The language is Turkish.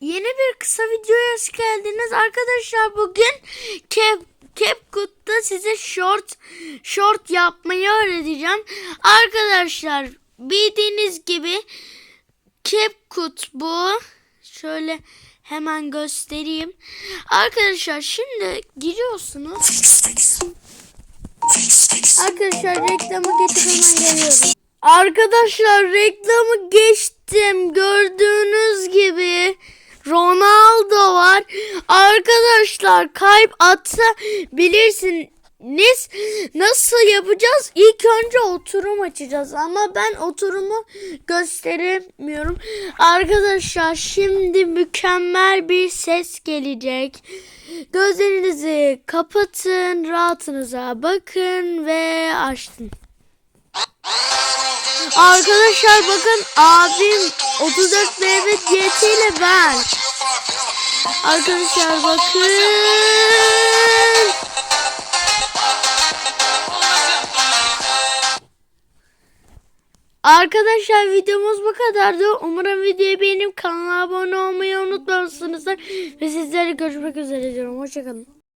Yeni bir kısa videoya hoş geldiniz. Arkadaşlar bugün CapCut'ta size short yapmayı öğreteceğim. Arkadaşlar bildiğiniz gibi CapCut bu. Şöyle hemen göstereyim. Arkadaşlar şimdi giriyorsunuz. Arkadaşlar reklamı geçip hemen geliyorum. Arkadaşlar reklamı geçtim. Gördüğünüz gibi Ronaldo var. Arkadaşlar kalp atabilirsiniz. Nasıl yapacağız? İlk önce oturum açacağız ama ben oturumu gösteremiyorum. Arkadaşlar şimdi mükemmel bir ses gelecek. Gözlerinizi kapatın, rahatınıza bakın ve açtım. Arkadaşlar bakın abim 34 Mehmet YT ile ben. Arkadaşlar bakın. Arkadaşlar videomuz bu kadardı. Umarım videoyu beğenip kanala abone olmayı unutmazsınız. Ve sizlerle görüşmek üzere diyorum. Hoşçakalın.